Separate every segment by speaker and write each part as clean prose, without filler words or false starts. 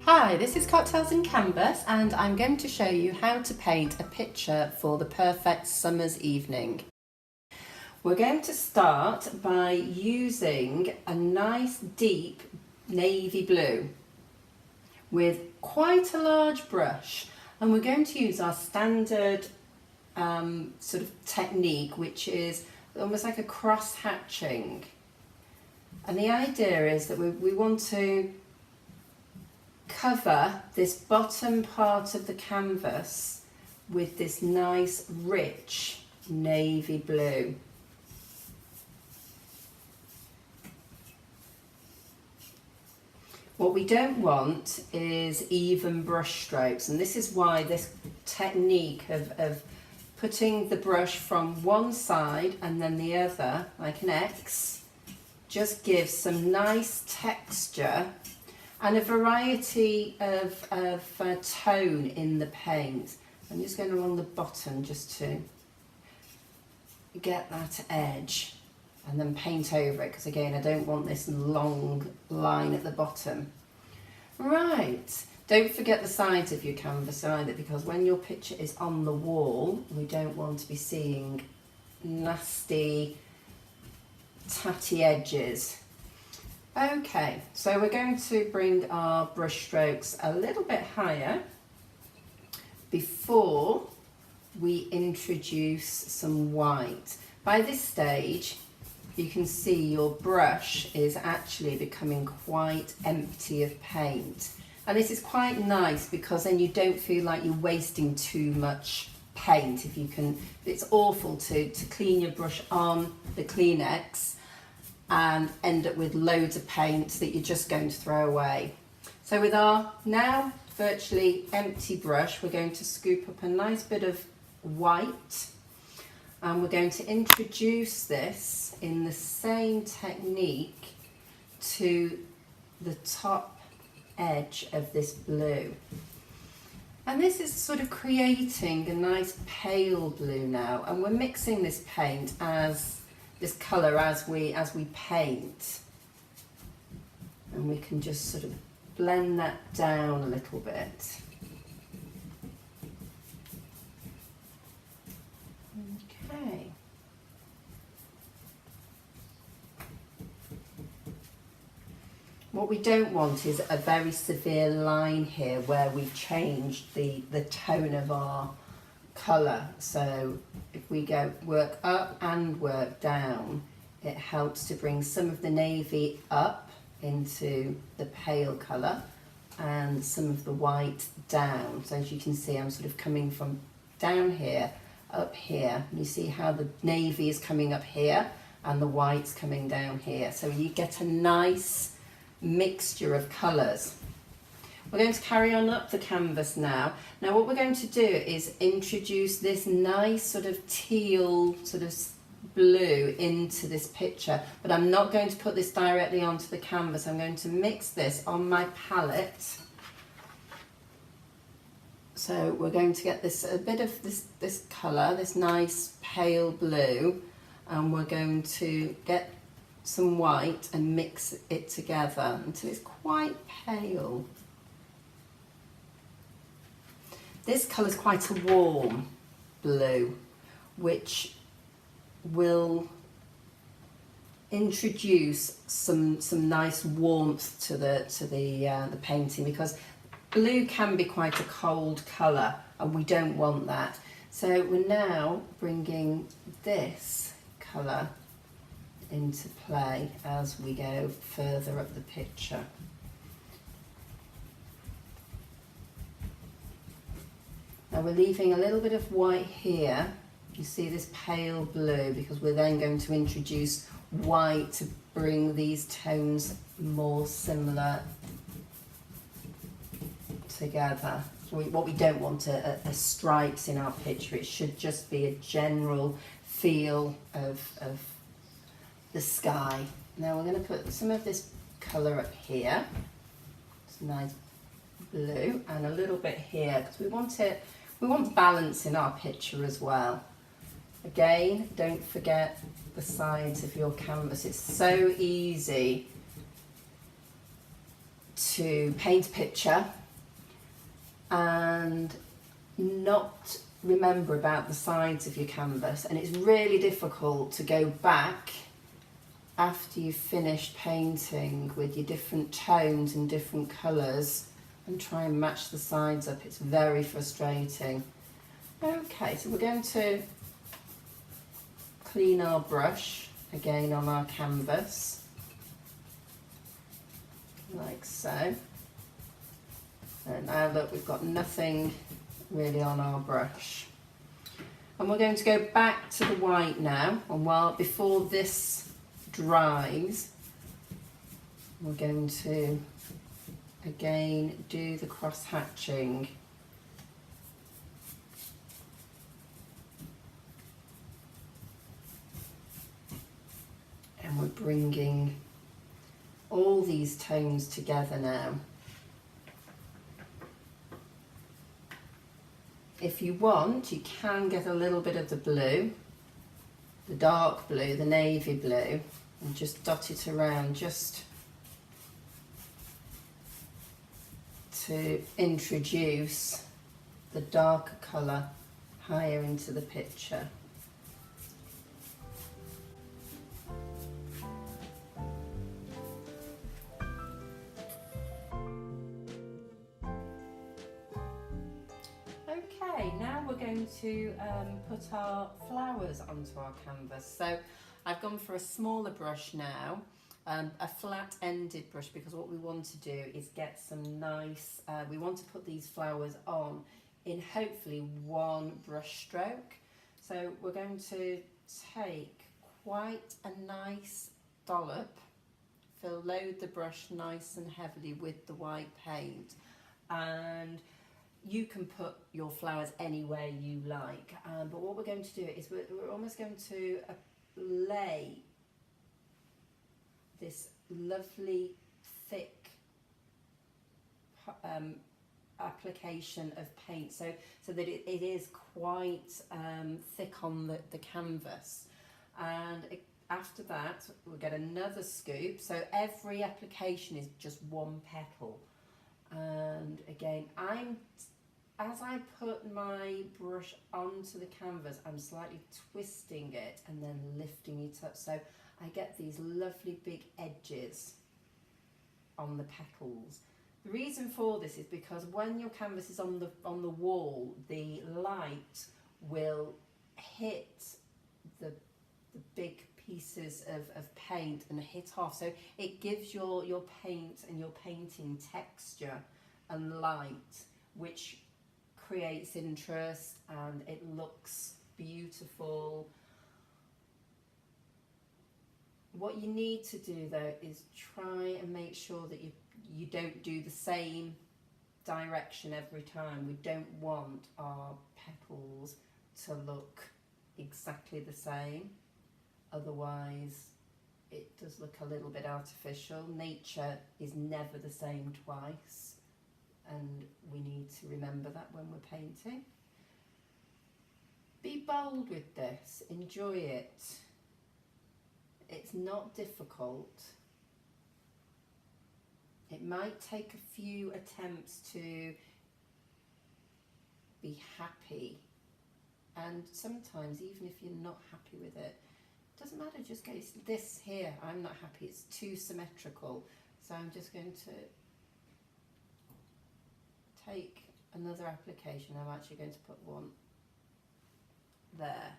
Speaker 1: Hi, this is Cocktails and Canvas and I'm going to show you how to paint a picture for the perfect summer's evening. We're going to start by using a nice deep navy blue with quite a large brush, and we're going to use our standard sort of technique, which is almost like a cross hatching. And the idea is that we want to cover this bottom part of the canvas with this nice rich navy blue. What we don't want is even brush strokes, and this is why this technique of putting the brush from one side and then the other like an X just gives some nice texture and a variety of tone in the paint. I'm just going along the bottom just to get that edge and then paint over it, because again I don't want this long line at the bottom. Right, don't forget the sides of your canvas either, because when your picture is on the wall we don't want to be seeing nasty tatty edges. Okay, so we're going to bring our brush strokes a little bit higher before we introduce some white. By this stage, you can see your brush is actually becoming quite empty of paint. And this is quite nice because then you don't feel like you're wasting too much paint. If you can, it's awful to clean your brush on the Kleenex and end up with loads of paint that you're just going to throw away. So with our now virtually empty brush, we're going to scoop up a nice bit of white, and we're going to introduce this in the same technique to the top edge of this blue. And this is sort of creating a nice pale blue now, and we're mixing this paint as this colour as we paint, and we can just sort of blend that down a little bit. Okay. What we don't want is a very severe line here where we've changed the tone of our colour. So if we go work up and work down, it helps to bring some of the navy up into the pale colour and some of the white down. So as you can see, I'm sort of coming from down here up here. You see how the navy is coming up here and the white's coming down here. So you get a nice mixture of colours. We're going to carry on up the canvas now. Now what we're going to do is introduce this nice sort of teal sort of blue into this picture, but I'm not going to put this directly onto the canvas. I'm going to mix this on my palette. So we're going to get this a bit of this colour, this nice pale blue, and we're going to get some white and mix it together until it's quite pale. This colour is quite a warm blue, which will introduce some nice warmth to the painting, because blue can be quite a cold colour and we don't want that. So we're now bringing this colour into play as we go further up the picture. Now we're leaving a little bit of white here. You see this pale blue, because we're then going to introduce white to bring these tones more similar together. So what we don't want are stripes in our picture. It should just be a general feel of the sky. Now we're going to put some of this colour up here. It's nice blue, and a little bit here, because we want balance in our picture as well. Again, don't forget the sides of your canvas. It's so easy to paint a picture and not remember about the sides of your canvas, and it's really difficult to go back after you've finished painting with your different tones and different colours and try and match the sides up. It's very frustrating. Okay, so we're going to clean our brush again on our canvas, like so. And now look, we've got nothing really on our brush. And we're going to go back to the white now, and before this dries, we're going to again do the cross hatching. And we're bringing all these tones together now. If you want, you can get a little bit of the blue, the dark blue, the navy blue, and just dot it around just to introduce the darker colour higher into the picture. Okay, now we're going to put our flowers onto our canvas. So I've gone for a smaller brush now, a flat-ended brush, because what we want to do is get some nice, we want to put these flowers on in hopefully one brush stroke. So we're going to take quite a nice dollop, load the brush nice and heavily with the white paint, and you can put your flowers anywhere you like, but what we're going to do is we're almost going to lay this lovely thick application of paint, so that it is quite thick on the canvas. And after that we'll get another scoop, so every application is just one petal. And again, as I put my brush onto the canvas, I'm slightly twisting it and then lifting it up, so I get these lovely big edges on the petals. The reason for this is because when your canvas is on the wall, the light will hit the big pieces of paint and hit off, so it gives your paint and your painting texture and light, which creates interest and it looks beautiful. What you need to do though is try and make sure that you don't do the same direction every time. We don't want our petals to look exactly the same, otherwise it does look a little bit artificial. Nature is never the same twice, and we need to remember that when we're painting. Be bold with this, enjoy it. It's not difficult. It might take a few attempts to be happy, and sometimes even if you're not happy with it, doesn't matter, just go, it's this here, I'm not happy, it's too symmetrical, so I'm just going to take another application. I'm actually going to put one there,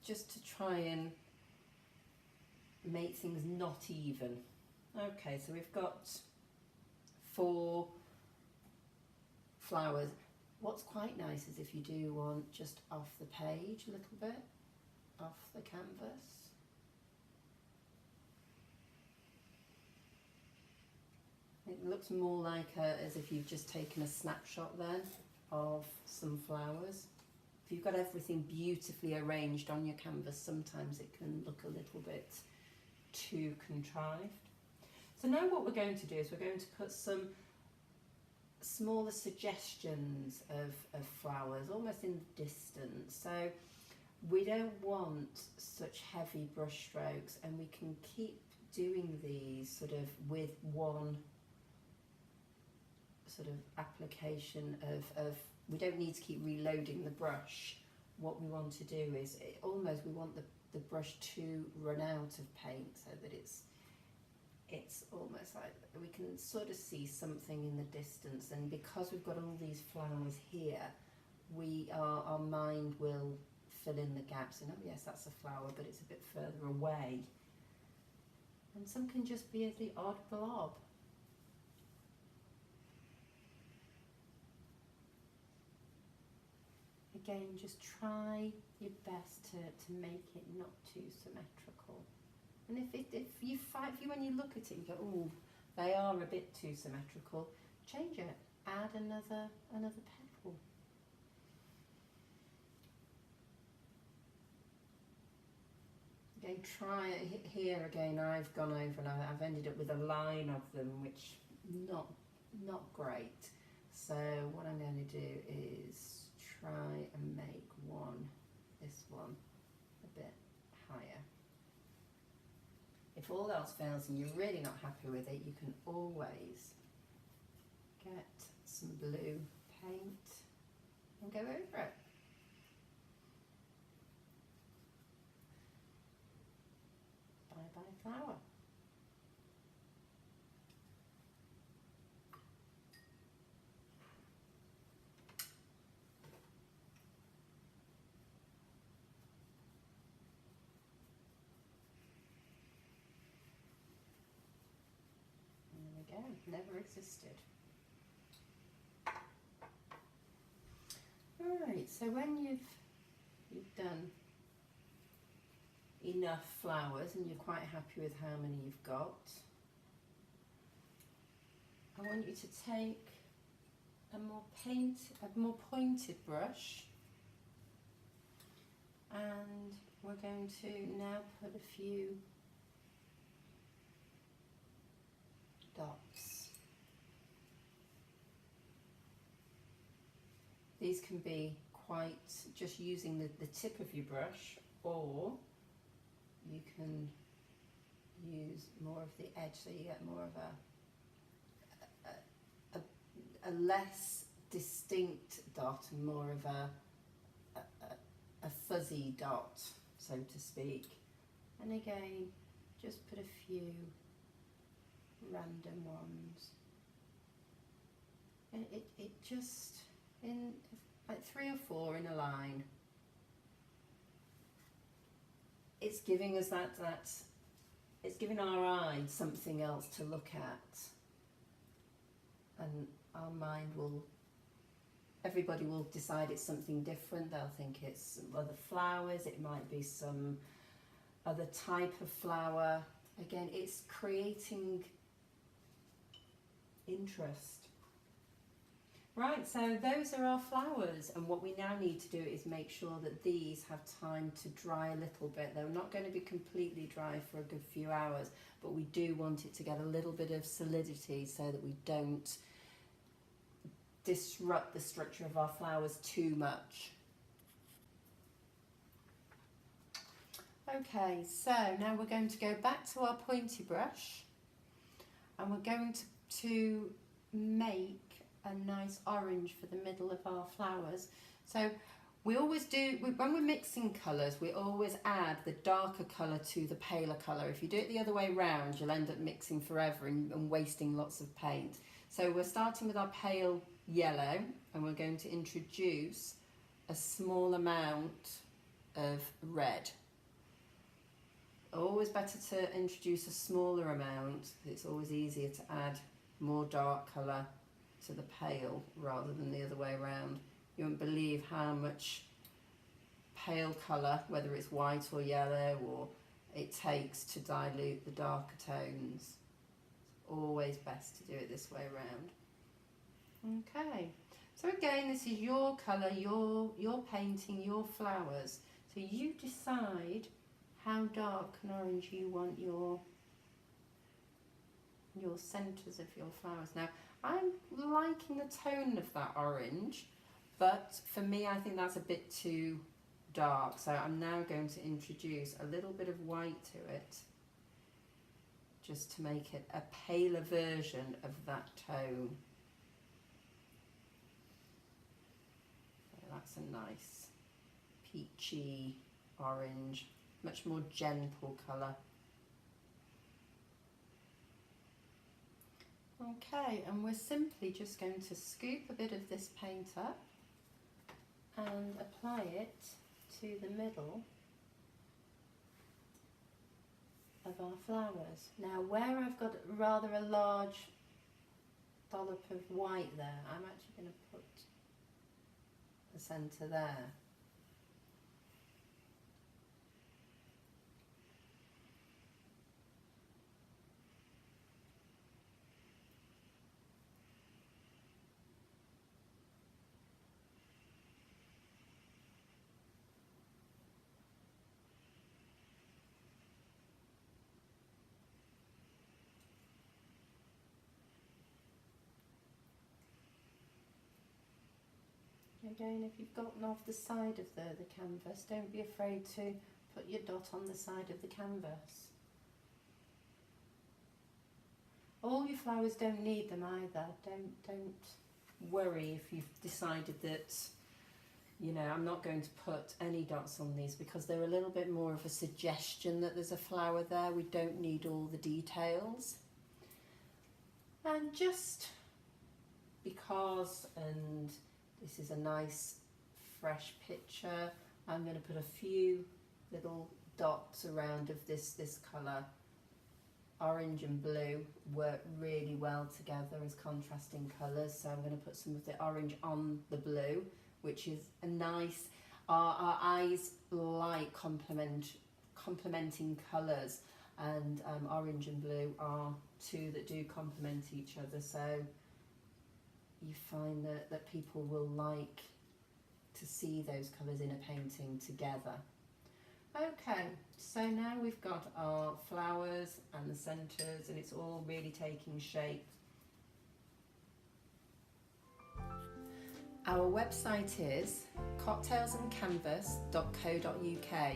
Speaker 1: just to try and make things not even. Okay, so we've got 4 flowers. What's quite nice is if you do want just off the page a little bit, off the canvas. It looks more like as if you've just taken a snapshot then of some flowers. If you've got everything beautifully arranged on your canvas, sometimes it can look a little bit too contrived. So now what we're going to do is we're going to put some smaller suggestions of flowers almost in the distance. So we don't want such heavy brush strokes, and we can keep doing these sort of with one sort of application of we don't need to keep reloading the brush. What we want to do is we want the brush to run out of paint so that it's almost like we can sort of see something in the distance, and because we've got all these flowers here, our mind will fill in the gaps and, oh yes, that's a flower, but it's a bit further away. And some can just be the odd blob. Again, just try your best to make it not too symmetrical. And if you when you look at it, you go, oh, they are a bit too symmetrical, change it. Add another petal. Again, try it here again. I've gone over and I've ended up with a line of them, which not great. So what I'm going to do is try and make this one a bit higher. If all else fails and you're really not happy with it, you can always get some blue paint and go over it. Bye bye flower. There we go, never existed. Alright, so when you've done enough flowers and you're quite happy with how many you've got, I want you to take a more pointed brush, and we're going to now put a few dots. These can be quite just using the tip of your brush, or you can use more of the edge so you get more of a less distinct dot and more of a fuzzy dot, so to speak. And again, just put a few random ones. And it just, in like 3 or 4 in a line, it's giving us it's giving our eye something else to look at, and our mind everybody will decide it's something different. They'll think it's some other flowers, it might be some other type of flower. Again, it's creating interest. Right, so those are our flowers, and what we now need to do is make sure that these have time to dry a little bit. They're not going to be completely dry for a good few hours, but we do want it to get a little bit of solidity so that we don't disrupt the structure of our flowers too much. Okay, so now we're going to go back to our pointy brush, and we're going to make a nice orange for the middle of our flowers. So we always do, when we're mixing colours, we always add the darker colour to the paler colour. If you do it the other way round, you'll end up mixing forever and wasting lots of paint. So we're starting with our pale yellow, and we're going to introduce a small amount of red. Always better to introduce a smaller amount. It's always easier to add more dark colour to the pale rather than the other way around. You won't believe how much pale colour, whether it's white or yellow, or it takes to dilute the darker tones. It's always best to do it this way around. Okay, so again, this is your colour, your painting, your flowers. So you decide how dark and orange you want your centres of your flowers. Now, I'm liking the tone of that orange, but for me, I think that's a bit too dark. So I'm now going to introduce a little bit of white to it, just to make it a paler version of that tone. that's a nice peachy orange, much more gentle colour. Okay, and we're simply just going to scoop a bit of this paint up and apply it to the middle of our flowers. Now where I've got rather a large dollop of white there, I'm actually going to put the centre there. Again, if you've gotten off the side of the canvas, don't be afraid to put your dot on the side of the canvas. All your flowers don't need them either. Don't worry if you've decided that, you know, I'm not going to put any dots on these because they're a little bit more of a suggestion that there's a flower there. We don't need all the details. And just because, and this is a nice fresh picture, I'm going to put a few little dots around of this colour. Orange and blue work really well together as contrasting colours, so I'm going to put some of the orange on the blue, which is a nice, our eyes like complementing colours, and orange and blue are two that do complement each other, so you find that people will like to see those colours in a painting together. Okay, so now we've got our flowers and the centres and it's all really taking shape. Our website is cocktailsandcanvas.co.uk.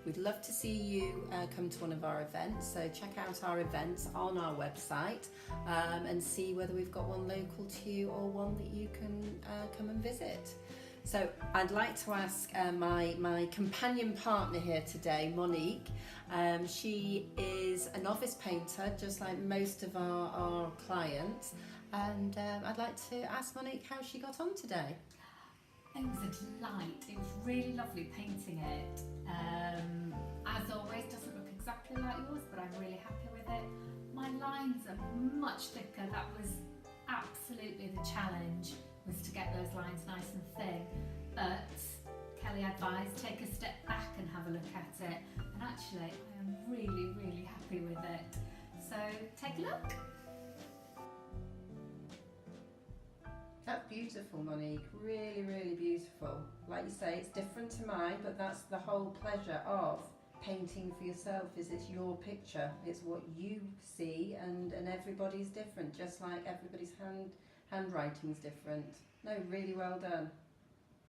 Speaker 1: We'd love to see you come to one of our events, so check out our events on our website and see whether we've got one local to you or one that you can come and visit. So I'd like to ask my companion partner here today, Monique. She is a novice painter, just like most of our clients, and I'd like to ask Monique how she got on today.
Speaker 2: It was a delight. It was really lovely painting it. As always, doesn't look exactly like yours, but I'm really happy with it. My lines are much thicker. That was absolutely the challenge, was to get those lines nice and thin. But Kelly advised, take a step back and have a look at it. And actually, I am really, really happy with it. So take a look.
Speaker 1: That's beautiful, Monique. Really, really beautiful. Like you say, it's different to mine, but that's the whole pleasure of painting for yourself, is it's your picture. It's what you see, and everybody's different, just like everybody's handwriting's different. No, really well done.